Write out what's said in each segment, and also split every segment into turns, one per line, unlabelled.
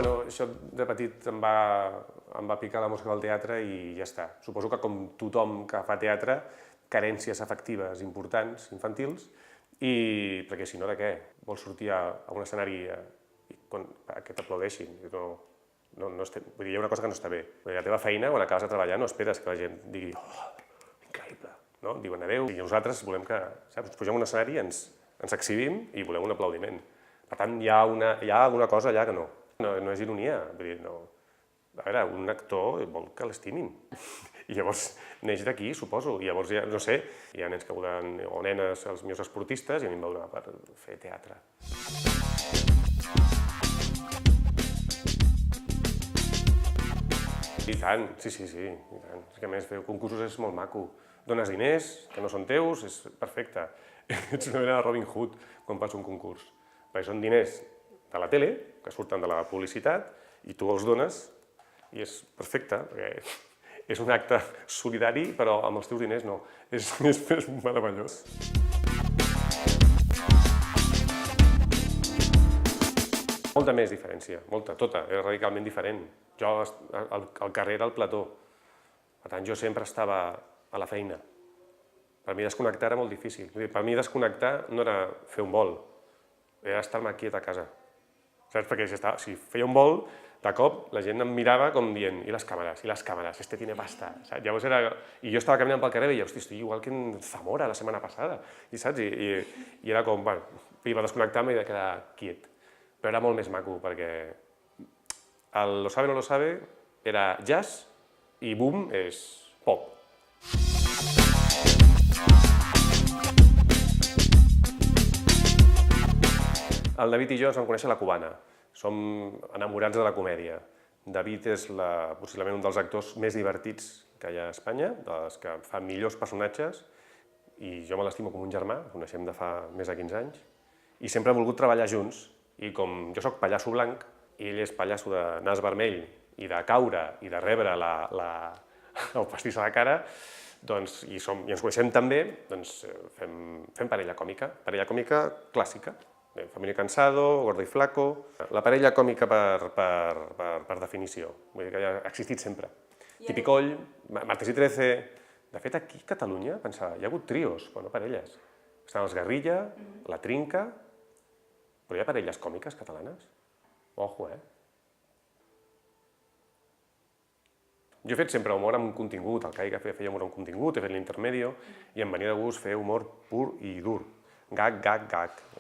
bueno, això de petit em va picar la mosca del teatre i ja està. Suposo que com tothom que fa teatre, carències afectives importants, infantils, i perquè si no, de què? Vols sortir a un escenari que t'aplaudeixin? Vull dir, hi ha una cosa que no està bé. La teva feina, quan acabes de treballar, no esperes que la gent digui «Oh, increïble!» Diuen adéu, i nosaltres volem que, saps, ens pugem a un escenari, ens exhibim i volem un aplaudiment. Per tant, hi ha alguna cosa allà que no és ironia. Vull dir, no. A veure, un actor vol que l'estimin. I llavors neix d'aquí, suposo. I llavors, no sé, hi ha nens que volen, o nenes, els meus esportistes, i a mi em va donar per fer teatre. I tant, sí, i tant. És que a més fer concursos és molt maco. Dones diners, que no són teus, és perfecte. Ets una mena de Robin Hood quan fas un concurs. Perquè són diners de la tele, que surten de la publicitat, i tu els dones, i és perfecte, perquè és un acte solidari, però amb els teus diners no. És meravellós. Molta més diferència, molta, tota, és radicalment diferent. Jo al carrer era el plató, per tant jo sempre estava a la feina. Per mi desconnectar era molt difícil. Per mi desconnectar no era fer un vol, era estar-me quiet a casa. Saps? Perquè si feia un vol, de cop la gent em mirava com dient «I les càmeres? Este tiene pasta». Llavors i jo estava caminant pel carrer i deia «Hosti, estic igual que en Zamora la setmana passada». I saps? I era com, bueno, iba a desconnectar-me i de quedar quiet. Però era molt més maco, perquè el Lo sabe no lo sabe era jazz i boom és pop. El David i jo ens vam conèixer a la Cubana. Som enamorats de la comèdia. David és possiblement un dels actors més divertits que hi ha a Espanya, dels que fa millors personatges, i jo me l'estimo com un germà, el coneixem de fa més de 15 anys, i sempre hem volgut treballar junts. I com jo soc pallasso blanc, i ell és pallasso de nas vermell, i de caure, i de rebre el pastís a la cara, i ens coneixem també, doncs fem parella còmica clàssica. Familia Cansado, Gordo i Flaco, la parella còmica per definició, vull dir que ha existit sempre. Tipicoll, Martes i 13... De fet, aquí a Catalunya, pensava, hi ha hagut trios, però no parelles. Estan els Guerrilla, la Trinca, però hi ha parelles còmiques catalanes? Ojo, Jo he fet sempre humor amb contingut, el Caiga feia humor amb contingut, he fet l'Intermedio, i em venia de gust fer humor pur i dur. Gag,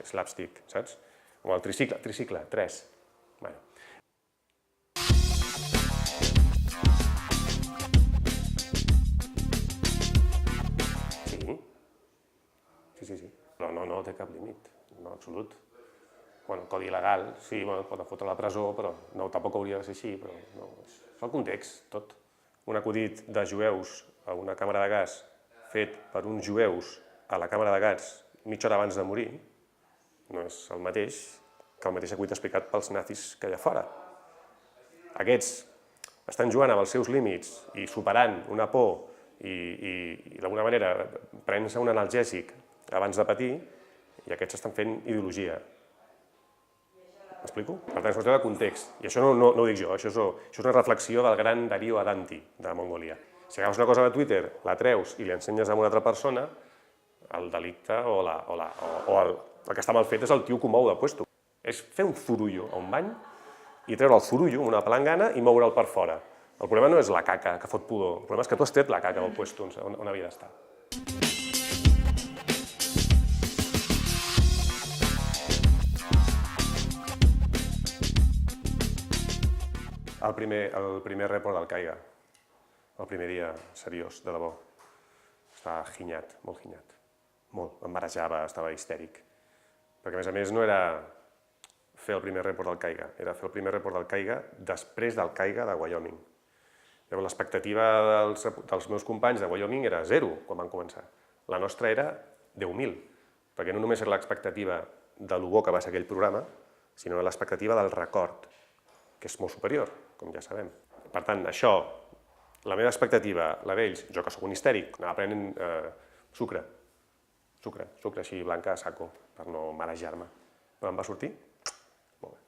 slapstick, saps? O el tricicle, 3. Bueno. Sí. No té cap límit, no, absolut. Bueno, codi legal, sí, pot fotre a la presó, però tampoc hauria de ser així, però no, és el context, tot. Un acudit de jueus a una càmera de gas fet per uns jueus a la càmera de gas mitja hora abans de morir, no és el mateix que el mateix acudit explicat pels nazis que hi ha fora. Aquests estan jugant amb els seus límits i superant una por i d'alguna manera prenent-se un analgèsic abans de patir, i aquests estan fent ideologia. M'explico? Per tant, és qüestió de context. I això no ho dic jo, això és una reflexió del gran Darío Adanti, de Mongolia. Si agafes una cosa de Twitter, la treus i li ensenyes a una altra persona, el delicte o el que està mal fet és el tio que ho mou de puesto. És fer un zurullo a un bany i treure el zurullo amb una palangana i moure'l per fora. El problema no és la caca que fot pudor, el problema és que tu has tret la caca del puesto on havia d'estar. El primer report del Caiga, el primer dia seriós, de debò. Estava ginyat, molt ginyat. Molt, em marejava, estava histèric. Perquè, a més no era fer el primer report del Caiga, era fer el primer report del Caiga després del Caiga de Wyoming. Llavors, l'expectativa dels meus companys de Wyoming era 0 quan van començar. La nostra era 10.000, perquè no només era l'expectativa de lo bo que va ser aquell programa, sinó l'expectativa del record, que és molt superior, com ja sabem. Per tant, això, la meva expectativa, la d'ells, jo que sóc un histèric, anava prenent sucre així blanca a saco, per no marejar-me. Però em va sortir molt bé.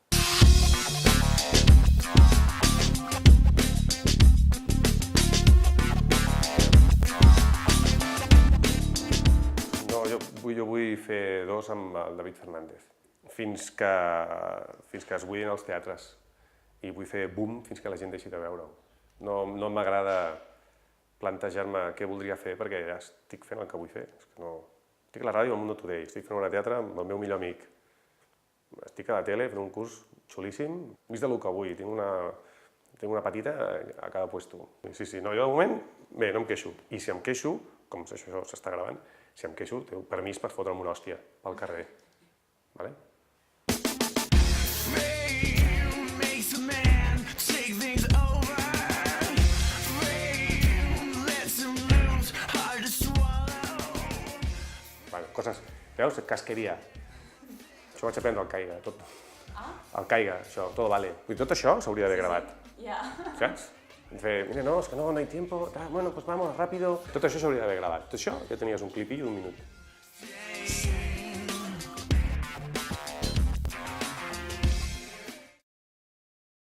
No, jo vull fer dos amb el David Fernández, fins que es buidin els teatres. I vull fer boom fins que la gent deixi de veure-ho. No m'agrada plantejar-me què voldria fer perquè ja estic fent el que vull fer. Estic a la ràdio al Mundo Today, estic fent una teatre amb el meu millor amic. Estic a la tele fent un curs xulíssim. Vist el que vull, tinc una petita a cada puesto. Sí, no, jo de moment, bé, no em queixo. I si em queixo, com això s'està gravant, si em queixo, teniu permís per fotre'm una hòstia pel carrer. Vale? Coses, veus? Casqueria. Això ho vaig aprendre al Caiga, tot. Al Caiga, això, todo vale. Tot això s'hauria d'haver gravat. Saps? Mira, no, és que no hay tiempo, bueno, pues vamos, rápido. Tot això s'hauria d'haver gravat. Tot això ja tenies un clipillo d'un minut.